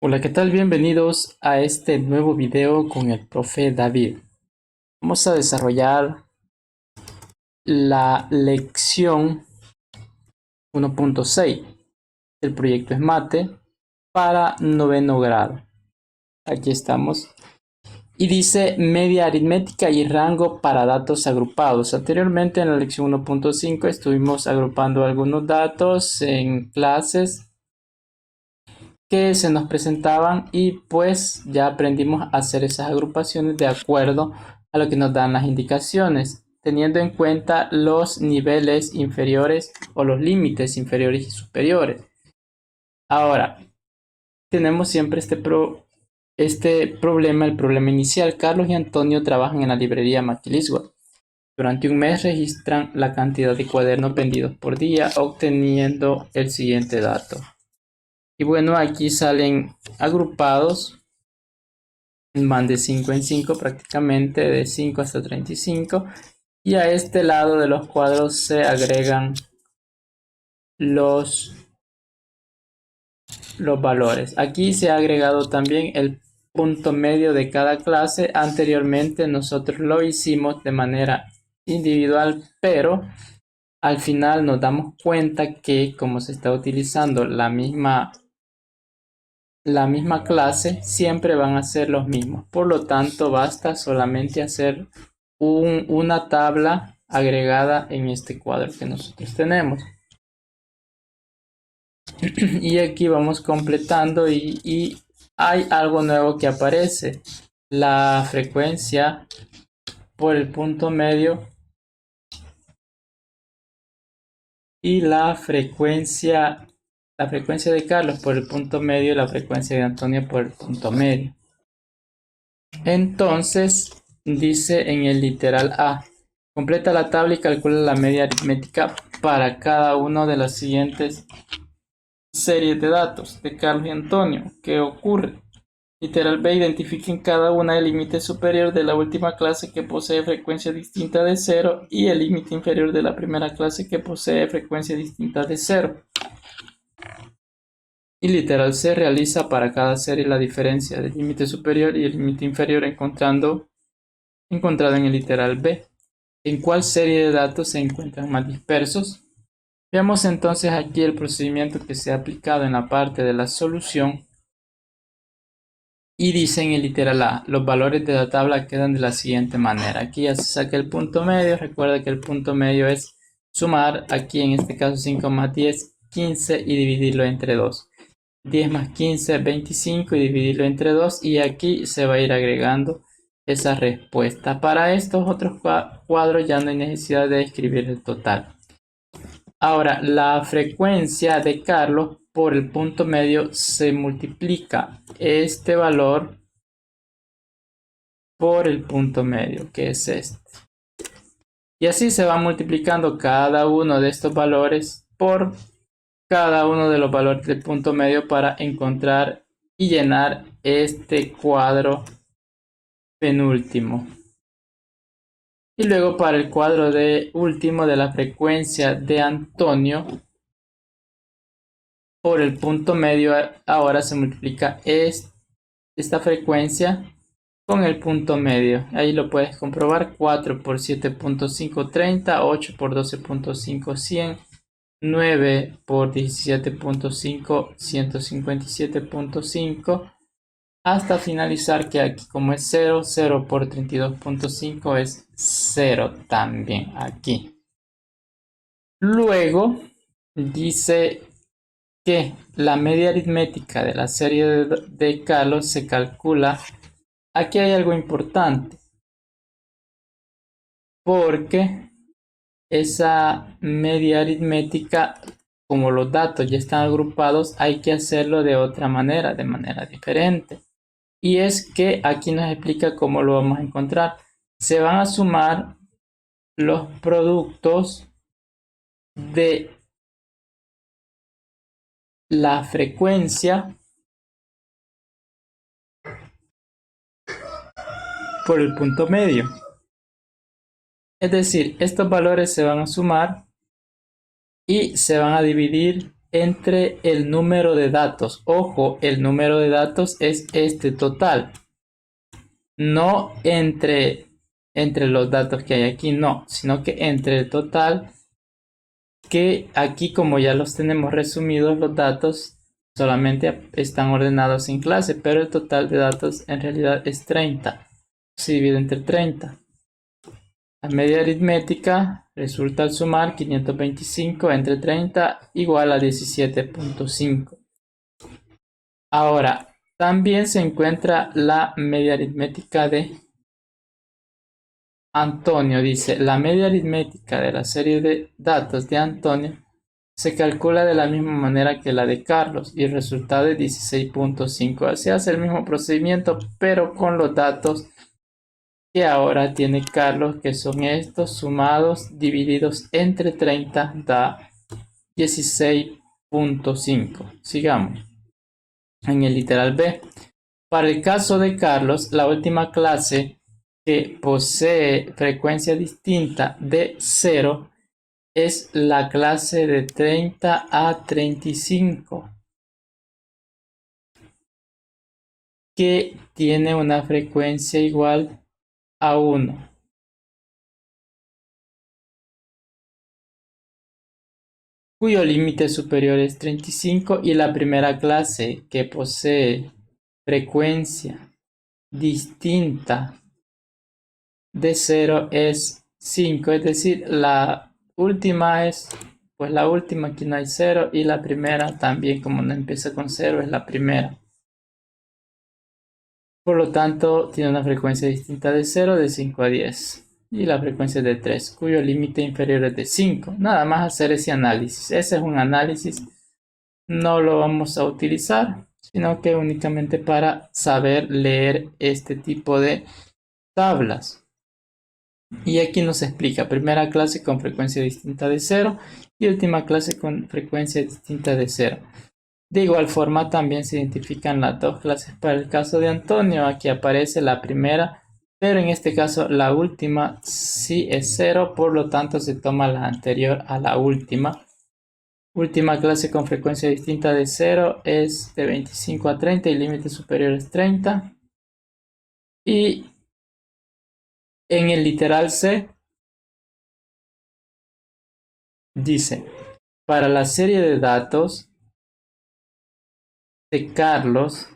Hola, ¿qué tal? Bienvenidos a este nuevo video con el profe David. Vamos a desarrollar la lección 1.6 del proyecto Esmate para noveno grado. Aquí estamos. Y dice media aritmética y rango para datos agrupados. Anteriormente en la lección 1.5 estuvimos agrupando algunos datos en clases que se nos presentaban y pues ya aprendimos a hacer esas agrupaciones de acuerdo a lo que nos dan las indicaciones, teniendo en cuenta los niveles inferiores o los límites inferiores y superiores. Ahora, tenemos siempre este problema, el problema inicial. Carlos y Antonio trabajan en la librería Maquilisua. Durante un mes registran la cantidad de cuadernos vendidos por día, obteniendo el siguiente dato. Y bueno, aquí salen agrupados, van de 5 en 5 prácticamente, de 5 hasta 35. Y a este lado de los cuadros se agregan los, los valores. Aquí se ha agregado también el punto medio de cada clase. Anteriormente nosotros lo hicimos de manera individual, pero al final nos damos cuenta que como se está utilizando la misma clase, siempre van a ser los mismos. Por lo tanto, basta solamente hacer una tabla agregada en este cuadro que nosotros tenemos. Y aquí vamos completando y hay algo nuevo que aparece. La frecuencia por el punto medio y la frecuencia de Carlos por el punto medio y la frecuencia de Antonio por el punto medio. Entonces, dice en el literal A, completa la tabla y calcula la media aritmética para cada una de las siguientes series de datos de Carlos y Antonio. ¿Qué ocurre? Literal B, identifiquen cada una el límite superior de la última clase que posee frecuencia distinta de 0 y el límite inferior de la primera clase que posee frecuencia distinta de 0. Y literal C realiza para cada serie la diferencia del límite superior y el límite inferior encontrada en el literal B. ¿En cuál serie de datos se encuentran más dispersos? Veamos entonces aquí el procedimiento que se ha aplicado en la parte de la solución. Y dice en el literal A, los valores de la tabla quedan de la siguiente manera. Aquí ya se saca el punto medio. Recuerda que el punto medio es sumar, aquí en este caso 5 más 10, 15 y dividirlo entre 2. 10 más 15, 25 y dividirlo entre 2. Y aquí se va a ir agregando esa respuesta. Para estos otros cuadros ya no hay necesidad de escribir el total. Ahora, la frecuencia de Carlos por el punto medio se multiplica este valor por el punto medio, que es este. Y así se va multiplicando cada uno de estos valores por cada uno de los valores del punto medio para encontrar y llenar este cuadro penúltimo. Y luego para el cuadro de último de la frecuencia de Antonio por el punto medio, ahora se multiplica esta frecuencia con el punto medio. Ahí lo puedes comprobar. 4 por 7.5, 30, 8 por 12.5, 100, 9 por 17.5, 157.5, hasta finalizar que aquí como es 0, 0 por 32.5 es 0 también aquí. Luego dice que la media aritmética de la serie de Carlos se calcula. Aquí hay algo importante, porque esa media aritmética, como los datos ya están agrupados, hay que hacerlo de otra manera, de manera diferente. Y es que aquí nos explica cómo lo vamos a encontrar. Se van a sumar los productos de la frecuencia por el punto medio. Es decir, estos valores se van a sumar y se van a dividir entre el número de datos. Ojo, el número de datos es este total. No entre los datos que hay aquí, no, sino que entre el total, que aquí como ya los tenemos resumidos los datos, solamente están ordenados en clase, pero el total de datos en realidad es 30. Se divide entre 30. La media aritmética resulta al sumar 525 entre 30 igual a 17.5. Ahora, también se encuentra la media aritmética de Antonio. Dice, la media aritmética de la serie de datos de Antonio se calcula de la misma manera que la de Carlos y el resultado es 16.5. Se hace el mismo procedimiento, pero con los datos que ahora tiene Carlos, que son estos sumados divididos entre 30 da 16.5. Sigamos. En el literal B. Para el caso de Carlos, la última clase que posee frecuencia distinta de 0 es la clase de 30 a 35, que tiene una frecuencia igual a 1. Cuyo límite superior es 35, y la primera clase que posee frecuencia distinta de 0 es 5, es decir, la última es, pues la última, aquí no hay 0, y la primera también, como no empieza con 0, es la primera. Por lo tanto, tiene una frecuencia distinta de 0, de 5 a 10. Y la frecuencia de 3, cuyo límite inferior es de 5. Nada más hacer ese análisis. Ese es un análisis. No lo vamos a utilizar, sino que únicamente para saber leer este tipo de tablas. Y aquí nos explica, primera clase con frecuencia distinta de 0 y última clase con frecuencia distinta de 0. De igual forma también se identifican las dos clases para el caso de Antonio. Aquí aparece la primera, pero en este caso la última sí es 0, por lo tanto se toma la anterior a la última. Última clase con frecuencia distinta de 0 es de 25 a 30 y límite superior es 30. Y en el literal C dice, para la serie de datos de Carlos,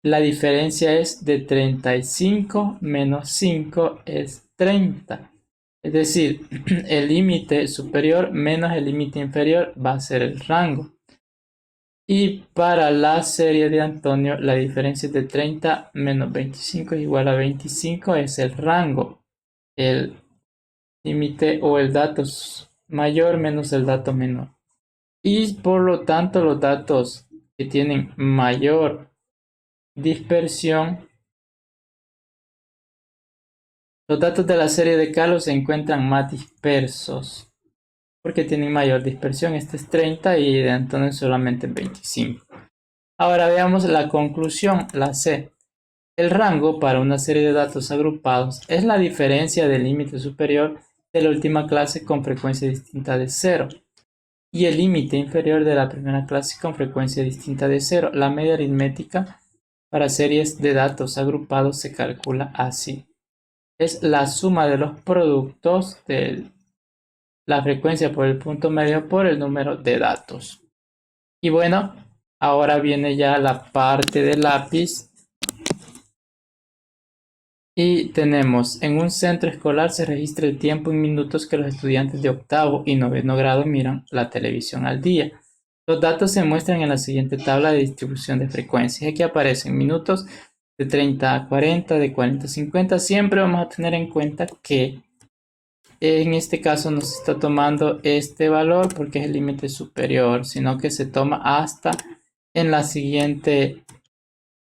la diferencia es de 35 menos 5 es 30. Es decir, el límite superior menos el límite inferior va a ser el rango. Y para la serie de Antonio, la diferencia es de 30 menos 25 es igual a 25, es el rango. El límite o el dato mayor menos el dato menor. Y por lo tanto, los datos que tienen mayor dispersión, los datos de la serie de Carlos se encuentran más dispersos porque tienen mayor dispersión. Este es 30 y de Antonio solamente 25. Ahora veamos la conclusión, la C. El rango para una serie de datos agrupados es la diferencia del límite superior de la última clase con frecuencia distinta de 0 y el límite inferior de la primera clase con frecuencia distinta de 0. La media aritmética para series de datos agrupados se calcula así. Es la suma de los productos de la frecuencia por el punto medio por el número de datos. Y bueno, ahora viene ya la parte del lápiz. Y tenemos, en un centro escolar se registra el tiempo en minutos que los estudiantes de octavo y noveno grado miran la televisión al día. Los datos se muestran en la siguiente tabla de distribución de frecuencias. Aquí aparecen minutos de 30 a 40, de 40 a 50. Siempre vamos a tener en cuenta que en este caso no se está tomando este valor porque es el límite superior, sino que se toma hasta en la siguiente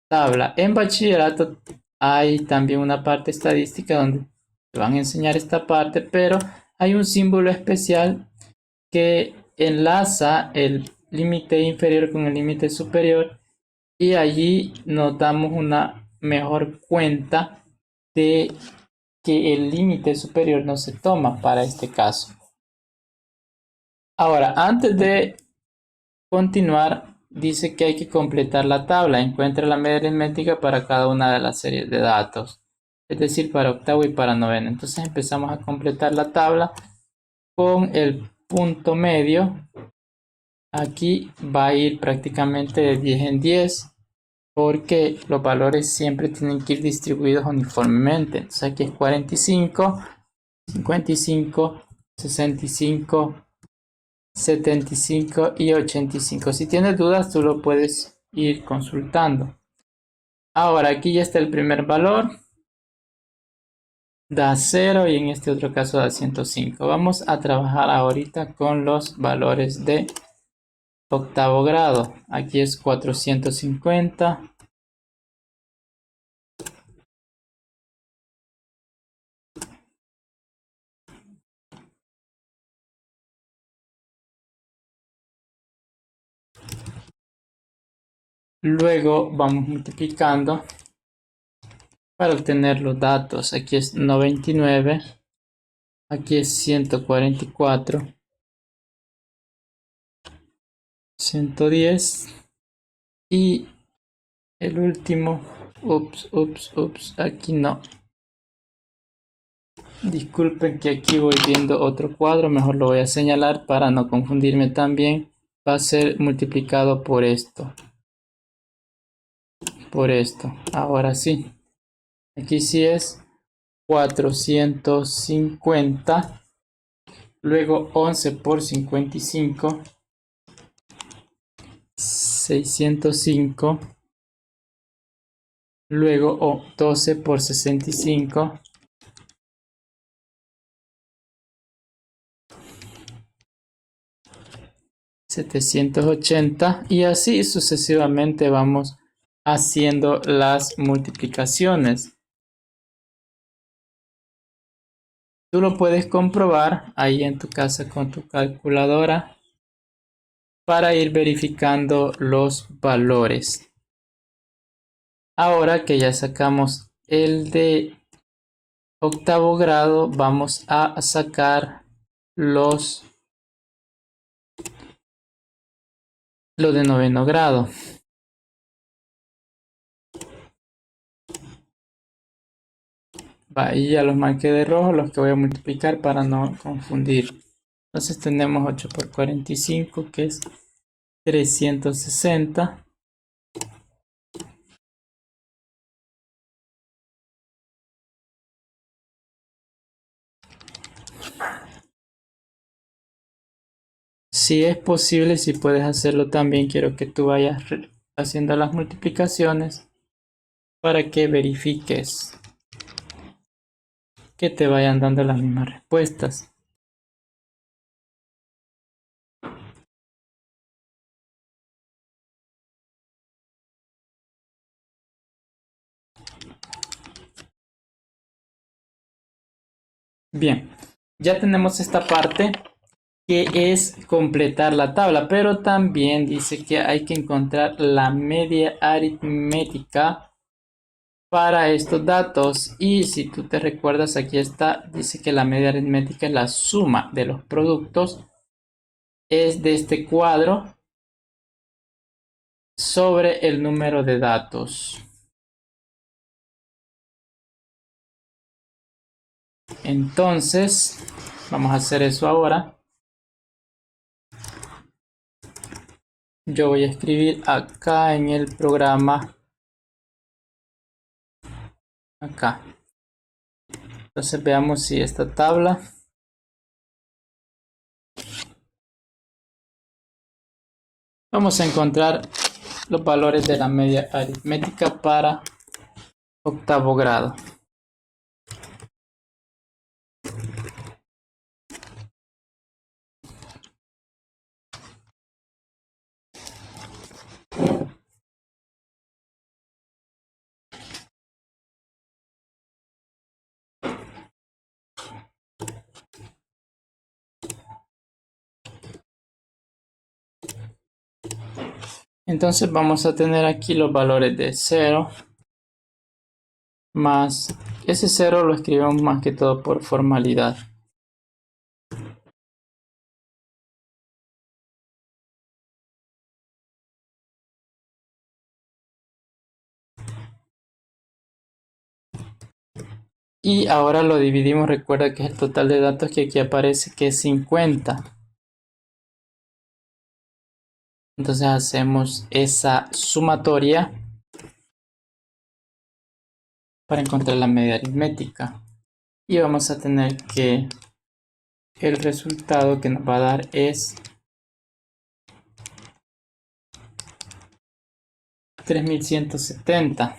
tabla. En bachillerato hay también una parte estadística donde te van a enseñar esta parte, pero hay un símbolo especial que enlaza el límite inferior con el límite superior y allí nos damos una mejor cuenta de que el límite superior no se toma para este caso. Ahora, antes de continuar, dice que hay que completar la tabla. Encuentra la media aritmética para cada una de las series de datos. Es decir, para octavo y para noveno. Entonces empezamos a completar la tabla con el punto medio. Aquí va a ir prácticamente de 10 en 10. Porque los valores siempre tienen que ir distribuidos uniformemente. Entonces aquí es 45, 55, 65, 75 y 85. Si tienes dudas, tú lo puedes ir consultando. Ahora aquí ya está el primer valor. Da 0 y en este otro caso da 105. Vamos a trabajar ahorita con los valores de octavo grado. Aquí es 450. Luego vamos multiplicando para obtener los datos. Aquí es 99, aquí es 144, 110 y el último, aquí no. Disculpen que aquí voy viendo otro cuadro, mejor lo voy a señalar para no confundirme también. Va a ser multiplicado por esto. Ahora sí. Aquí sí es 450. Luego 11 por 55. 605. Luego 12 por 65. 780 y así sucesivamente vamos haciendo las multiplicaciones. Tú lo puedes comprobar ahí en tu casa con tu calculadora para ir verificando los valores. Ahora que ya sacamos el de octavo grado, vamos a sacar lo de noveno grado. Va, y ya los marqué de rojo, los que voy a multiplicar para no confundir. Entonces tenemos 8 por 45, que es 360. Si es posible, si puedes hacerlo también, quiero que tú vayas haciendo las multiplicaciones para que verifiques que te vayan dando las mismas respuestas. Bien, ya tenemos esta parte que es completar la tabla, pero también dice que hay que encontrar la media aritmética para estos datos. Y si tú te recuerdas, aquí está, dice que la media aritmética es la suma de los productos, es de este cuadro sobre el número de datos. Entonces, vamos a hacer eso ahora. Yo voy a escribir acá en el programa. Acá. Entonces veamos si esta tabla vamos a encontrar los valores de la media aritmética para octavo grado. Entonces vamos a tener aquí los valores de 0 más ese 0 lo escribimos más que todo por formalidad. Y ahora lo dividimos, recuerda que es el total de datos que aquí aparece que es 50. Entonces hacemos esa sumatoria para encontrar la media aritmética. Y vamos a tener que el resultado que nos va a dar es 3170.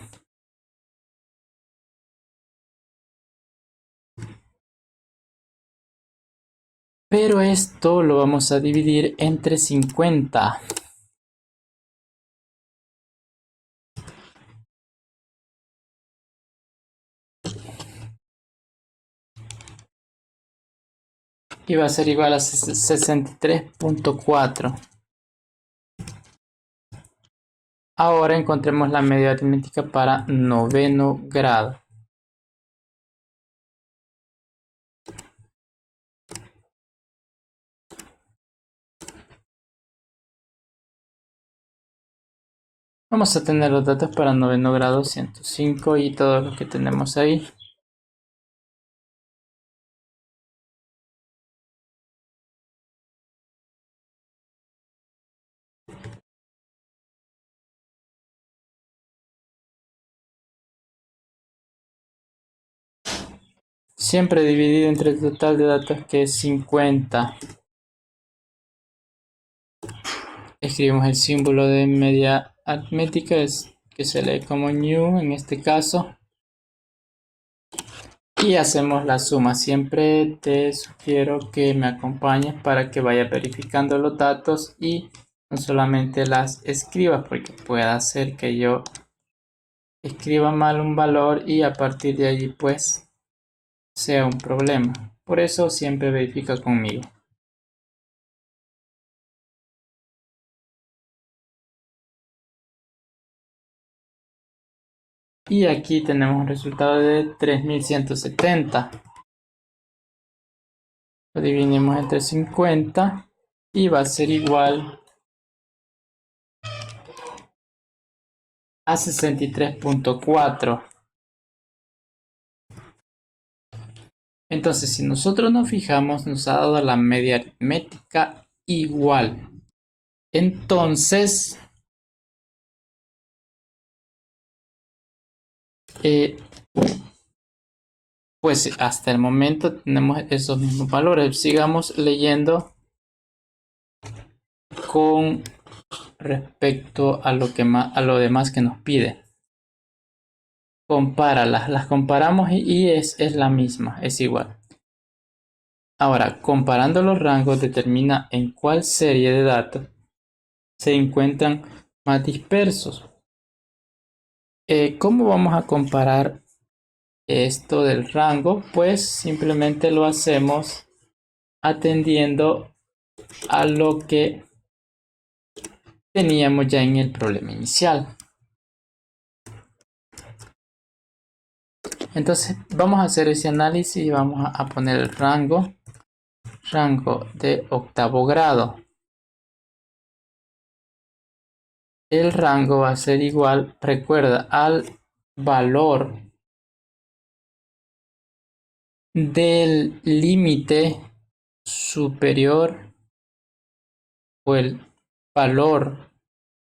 Pero esto lo vamos a dividir entre 50. Y va a ser igual a 63.4. Ahora encontremos la media aritmética para noveno grado. Vamos a tener los datos para noveno grado 105 y todo lo que tenemos ahí. Siempre dividido entre el total de datos que es 50. Escribimos el símbolo de media aritmética, que se lee como new en este caso. Y hacemos la suma. Siempre te sugiero que me acompañes para que vaya verificando los datos y no solamente las escribas, porque puede ser que yo escriba mal un valor y a partir de allí pues sea un problema. Por eso siempre verifica conmigo. Y aquí tenemos un resultado de 3170. Lo dividimos entre 50 y va a ser igual a 63.4. Entonces, si nosotros nos fijamos, nos ha dado la media aritmética igual. Entonces, pues hasta el momento tenemos esos mismos valores. Sigamos leyendo con respecto a lo demás que nos pide. Compáralas, las comparamos y es la misma, es igual. Ahora, comparando los rangos, determina en cuál serie de datos se encuentran más dispersos. ¿Cómo vamos a comparar esto del rango? Pues simplemente lo hacemos atendiendo a lo que teníamos ya en el problema inicial. Entonces vamos a hacer ese análisis y vamos a poner el rango de octavo grado. El rango va a ser igual, recuerda, al valor del límite superior o el valor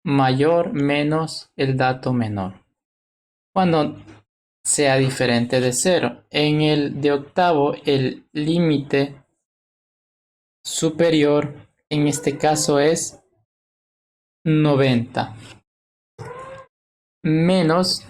mayor menos el dato menor, cuando sea diferente de 0. En el de octavo, el límite superior en este caso es 90 menos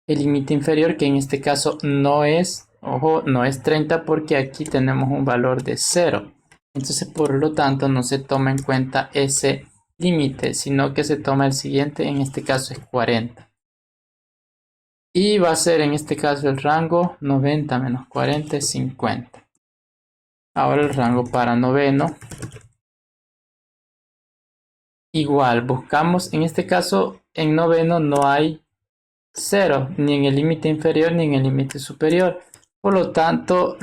el límite inferior, que en este caso no es, ojo, no es 30 porque aquí tenemos un valor de 0. Entonces, por lo tanto, no se toma en cuenta ese límite, sino que se toma el siguiente, en este caso es 40. Y va a ser en este caso el rango 90 menos 40 es 50. Ahora el rango para noveno. Igual, buscamos, en este caso, en noveno no hay 0, ni en el límite inferior ni en el límite superior. Por lo tanto,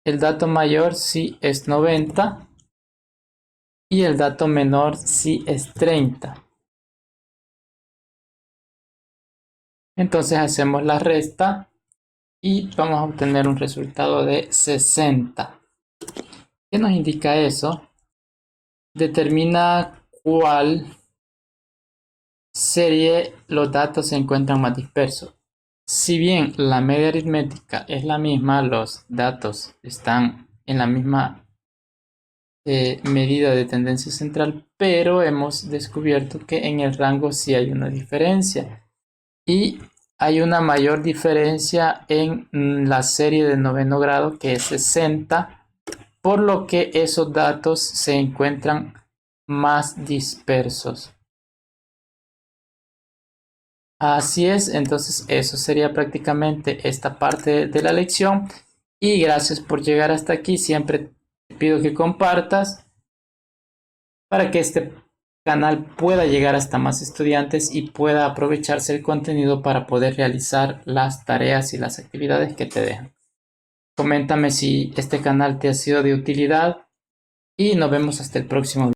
el dato mayor sí es 90 y el dato menor sí es 30. Entonces hacemos la resta y vamos a obtener un resultado de 60. ¿Qué nos indica eso? Determina cuál serie los datos se encuentran más dispersos. Si bien la media aritmética es la misma, los datos están en la misma medida de tendencia central, pero hemos descubierto que en el rango sí hay una diferencia. Y hay una mayor diferencia en la serie de noveno grado, que es 60, por lo que esos datos se encuentran más dispersos. Así es, entonces eso sería prácticamente esta parte de la lección. Y gracias por llegar hasta aquí. Siempre te pido que compartas para que este canal pueda llegar hasta más estudiantes y pueda aprovecharse el contenido para poder realizar las tareas y las actividades que te dejan. Coméntame si este canal te ha sido de utilidad y nos vemos hasta el próximo video.